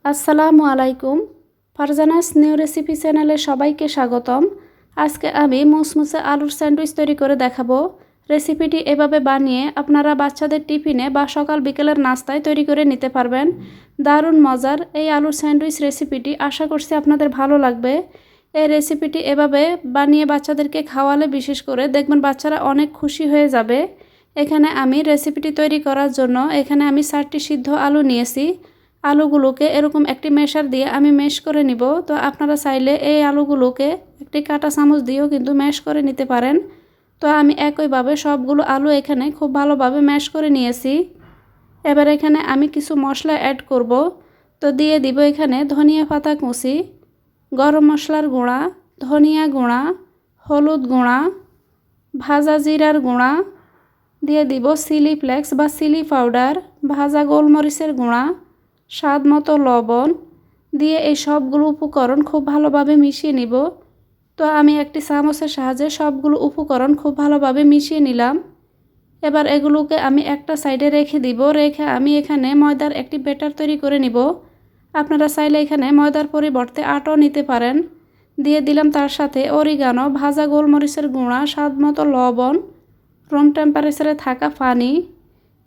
আসসালামু আলাইকুম। Farzana's new recipe চ্যানেলে সবাইকে স্বাগতম। আজকে আমি মুসমুসে আলুর স্যান্ডউইচ তৈরি করে দেখাবো। রেসিপিটি এভাবে বানিয়ে আপনারা বাচ্চাদের টিফিনে বা সকাল বিকেলের নাস্তায় তৈরি করে নিতে পারবেন। দারুণ মজার এই আলুর স্যান্ডউইচ রেসিপিটি আশা করছি আপনাদের ভালো লাগবে। এই রেসিপিটি এভাবে বানিয়ে বাচ্চাদেরকে খাওয়ালে বিশেষ করে দেখবেন বাচ্চারা অনেক খুশি হয়ে যাবে। এখানে আমি রেসিপিটি তৈরি করার জন্য এখানে আমি 4টি সিদ্ধ আলু নিয়েছি। আলুগুলোকে এরকম একটি মেশার দিয়ে আমি ম্যাশ করে নিব। তো আপনারা চাইলে এই আলুগুলোকে একটি কাঁটা চামচ দিয়েও কিন্তু ম্যাশ করে নিতে পারেন। তো আমি একইভাবে সবগুলো আলু এখানে খুব ভালোভাবে ম্যাশ করে নিয়েছি। এবার এখানে আমি কিছু মশলা অ্যাড করব। তো দিয়ে দিব এখানে ধনিয়া পাতা কুচি, গরম মশলার গুঁড়া, ধনিয়া গুঁড়া, হলুদ গুঁড়া, ভাজা জিরার গুঁড়া, দিয়ে দিব চিলি ফ্লেক্স বা চিলি পাউডার, ভাজা গোলমরিচের গুঁড়া, স্বাদ মতো লবণ দিয়ে এই সবগুলো উপকরণ খুব ভালোভাবে মিশিয়ে নিব। তো আমি একটি চামচের সাহায্যে সবগুলো উপকরণ খুব ভালোভাবে মিশিয়ে নিলাম। এবার এগুলোকে আমি একটা সাইডে রেখে দিব। রেখে আমি এখানে ময়দার একটি ব্যাটার তৈরি করে নিব। আপনারা চাইলে এখানে ময়দার পরিবর্তে আটাও নিতে পারেন। দিয়ে দিলাম তার সাথে অরিগানো, ভাজা গোলমরিচের গুঁড়া, স্বাদ মতো লবণ, রুম টেম্পারেচারে থাকা পানি।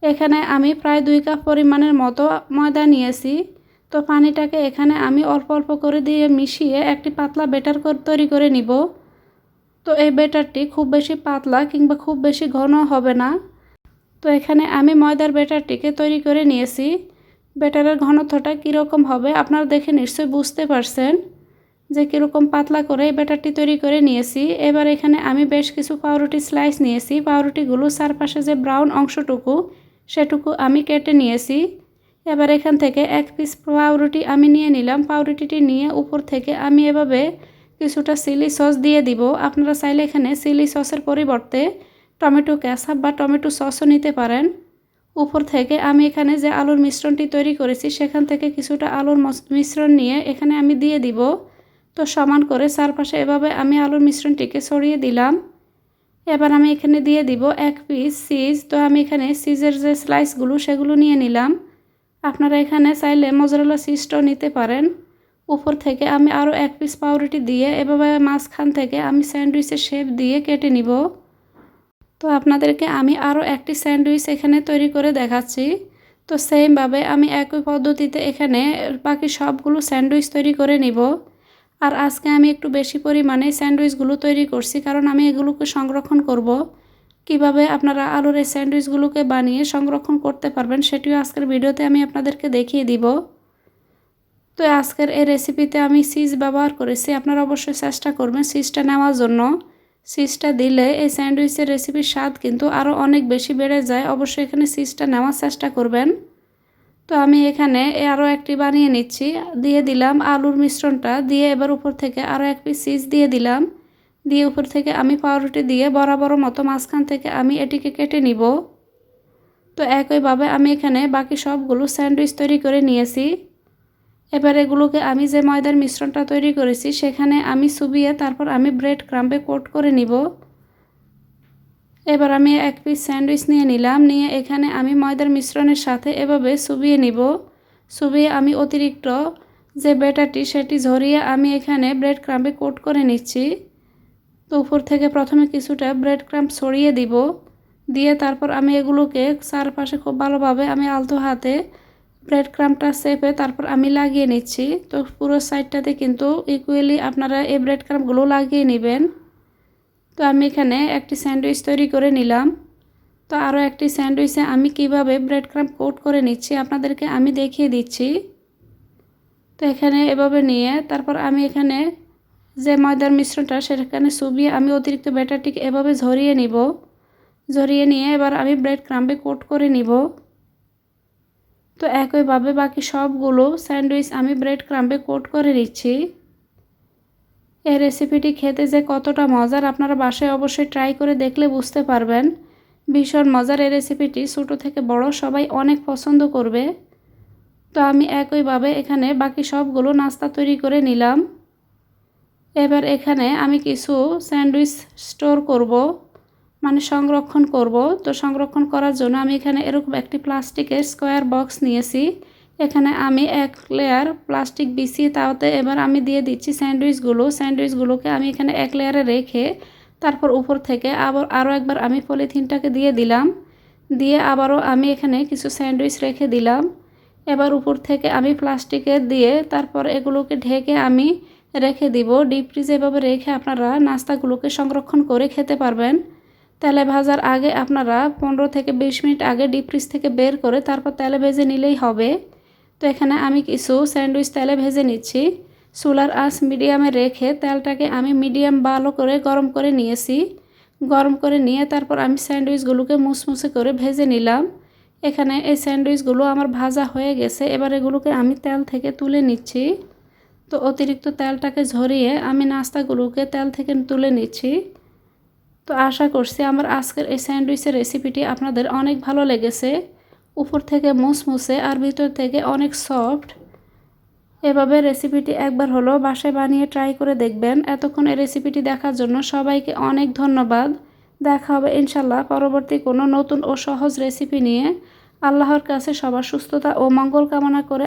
এখানে আমি প্রায় 2 কাপ পরিমাণের মতো ময়দা নিয়েছি। তো পানিটাকে এখানে আমি অল্প অল্প করে দিয়ে মিশিয়ে একটি পাতলা ব্যাটার তৈরি করে নিব। তো এই ব্যাটারটি খুব বেশি পাতলা কিংবা খুব বেশি ঘন হবে না। তো এখানে আমি ময়দার ব্যাটারটিকে তৈরি করে নিয়েছি। ব্যাটারের ঘনত্বটা কীরকম হবে আপনারা দেখে নিশ্চয়ই বুঝতে পারছেন যে কীরকম পাতলা করে এই ব্যাটারটি তৈরি করে নিয়েছি। এবার এখানে আমি বেশ কিছু পাউরুটি স্লাইস নিয়েছি। পাউরুটিগুলো চারপাশে যে ব্রাউন অংশটুকু সেটুকু আমি কেটে নিয়েছি। এবার এখান থেকে 1 পিস পাউরুটি আমি নিয়ে নিলাম। পাউরুটিটি নিয়ে উপর থেকে আমি এভাবে কিছুটা চিলি সস দিয়ে দিব। আপনারা চাইলে এখানে চিলি সসের পরিবর্তে টমেটো কেচাপ বা টমেটো সসও নিতে পারেন। উপর থেকে আমি এখানে যে আলুর মিশ্রণটি তৈরি করেছি সেখান থেকে কিছুটা আলুর মিশ্রণ নিয়ে এখানে আমি দিয়ে দিব। তো সমান করে চারপাশে এভাবে আমি আলুর মিশ্রণটিকে ছড়িয়ে দিলাম। এবার আমি এখানে দিয়ে দিব 1 পিস চিজ। তো আমি এখানে চিজের যে স্লাইসগুলো সেগুলো নিয়ে নিলাম। আপনারা এখানে চাইলে মোজারেলা চিজটাও নিতে পারেন। উপর থেকে আমি আরও 1 পিস পাউরুটি দিয়ে এভাবে মাঝখান থেকে আমি স্যান্ডউইচের শেপ দিয়ে কেটে নিব। তো আপনাদেরকে আমি আরও একটি স্যান্ডউইচ এখানে তৈরি করে দেখাচ্ছি। তো সেমভাবে আমি একই পদ্ধতিতে এখানে বাকি সবগুলো স্যান্ডউইচ তৈরি করে নিব। আর আজকে আমি একটু বেশি পরিমাণে স্যান্ডউইচগুলো তৈরি করছি কারণ আমি এগুলোকে সংরক্ষণ করব। কিভাবে আপনারা আলুর এই স্যান্ডউইচগুলোকে বানিয়ে সংরক্ষণ করতে পারবেন সেটিও আজকের ভিডিওতে আমি আপনাদেরকে দেখিয়ে দিব। তো আজকের এই রেসিপিতে আমি চিজ ব্যবহার করেছি। আপনারা অবশ্যই চেষ্টা করবেন চিজটা নেওয়ার জন্য। চিজটা দিলে এই স্যান্ডউইচের রেসিপির স্বাদ কিন্তু আরও অনেক বেশি বেড়ে যায়। অবশ্যই এখানে চিজটা নেওয়ার চেষ্টা করবেন। তো আমি এখানে আরও একটি বানিয়ে নিচ্ছি। দিয়ে দিলাম আলুর মিশ্রণটা দিয়ে এবার উপর থেকে আরও 1 পিস চিজ দিয়ে দিলাম। দিয়ে উপর থেকে আমি পাউরুটি দিয়ে বরাবর মতো মাঝখান থেকে আমি এটিকে কেটে নিব। তো একইভাবে আমি এখানে বাকি সবগুলো স্যান্ডউইচ তৈরি করে নিয়েছি। এবার এগুলোকে আমি যে ময়দার মিশ্রণটা তৈরি করেছি সেখানে আমি চুবিয়ে তারপর আমি ব্রেড ক্রাম্বে কোট করে নিব। এবার আমি 1 পিস স্যান্ডউইচ নিয়ে নিলাম। নিয়ে এখানে আমি ময়দার মিশ্রণের সাথে এভাবে চুবিয়ে নিব। চুবিয়ে আমি অতিরিক্ত যে ব্যাটারটি সেটি ঝরিয়ে আমি এখানে ব্রেড ক্রাম্বে কোট করে নিচ্ছি। তো উপর থেকে প্রথমে কিছুটা ব্রেড ক্রাম্ব ছড়িয়ে দিব। দিয়ে তারপর আমি এগুলোকে চারপাশে খুব ভালোভাবে আমি আলতো হাতে ব্রেড ক্রাম্বটা চেপে তারপর আমি লাগিয়ে নিচ্ছি। তো পুরো সাইডটাতে কিন্তু ইকুয়ালি আপনারা এই ব্রেড ক্রাম্বগুলো লাগিয়ে নেবেন। তো আমি এখানে একটি স্যান্ডউইচ তৈরি করে নিলাম। তো আরও একটি স্যান্ডউইচে আমি কিভাবে ব্রেড ক্রাম্ব কোট করে নিচ্ছি আপনাদেরকে আমি দেখিয়ে দিচ্ছি। তো এখানে এভাবে নিয়ে তারপর আমি এখানে যে ময়দার মিশ্রণটা সেখানে চুবিয়ে আমি অতিরিক্ত ব্যাটারটিকে এভাবে ঝরিয়ে নিব। ঝরিয়ে নিয়ে এবার আমি ব্রেড ক্রাম্বে কোট করে নিব। তো একইভাবে বাকি সবগুলো স্যান্ডউইচ আমি ব্রেড ক্রাম্বে কোট করে নিচ্ছি। এই রেসিপিটি খেতে যে কতটা মজার আপনারা বাসায় অবশ্যই ট্রাই করে দেখলে বুঝতে পারবেন। ভীষণ মজার এই রেসিপিটি ছোটো থেকে বড় সবাই অনেক পছন্দ করবে। তো আমি একইভাবে এখানে বাকি সবগুলো নাস্তা তৈরি করে নিলাম। এবার এখানে আমি কিছু স্যান্ডউইচ স্টোর করব, মানে সংরক্ষণ করব। তো সংরক্ষণ করার জন্য আমি এখানে এরকম একটি প্লাস্টিকের স্কোয়ার বক্স নিয়েছি। এখানে আমি এক লেয়ার প্লাস্টিক বিছিয়ে তাওতে এবার আমি দিয়ে দিচ্ছি স্যান্ডউইচগুলোকে আমি এখানে এক লেয়ারে রেখে তারপর উপর থেকে আরও একবার আমি পলিথিনটাকে দিয়ে দিলাম, দিয়ে আবারও আমি এখানে কিছু স্যান্ডউইচ রেখে দিলাম। এবার উপর থেকে আমি প্লাস্টিকের দিয়ে তারপর এগুলোকে ঢেকে আমি রেখে দিব। ডিপ ফ্রিজে এভাবে রেখে আপনারা নাস্তাগুলোকে সংরক্ষণ করে খেতে পারবেন। তেলে ভাজার আগে আপনারা 15 থেকে 20 মিনিট আগে ডিপ ফ্রিজ থেকে বের করে তারপর তেলে ভেজে নিলেই হবে। তো এখানে আমি কিছু স্যান্ডউইচ তেলে ভেজে নিচ্ছি। চুলার আঁচ মিডিয়ামে রেখে তেলটাকে আমি মিডিয়াম ভালো করে গরম করে নিয়েছি। গরম করে নিয়ে তারপর আমি স্যান্ডউইচগুলোকে মুসমুসে করে ভেজে নিলাম। এখানে এই স্যান্ডউইচগুলো আমার ভাজা হয়ে গেছে। এবার এগুলোকে আমি তেল থেকে তুলে নিচ্ছি। তো অতিরিক্ত তেলটাকে ঝরিয়ে আমি নাস্তাগুলোকে তেল থেকে তুলে নিচ্ছি। তো আশা করছি আমার আজকের এই স্যান্ডউইচের রেসিপিটি আপনাদের অনেক ভালো লেগেছে। উপর থেকে মুসমুসে আর ভিতর থেকে অনেক সফট। এভাবে রেসিপিটি একবার হলো বাসায় বানিয়ে ট্রাই করে দেখবেন। এতক্ষণ এই রেসিপিটি দেখার জন্য সবাইকে অনেক ধন্যবাদ। দেখা হবে ইনশাল্লাহ পরবর্তী কোনো নতুন ও সহজ রেসিপি নিয়ে। আল্লাহর কাছে সবার সুস্থতা ও মঙ্গল কামনা করে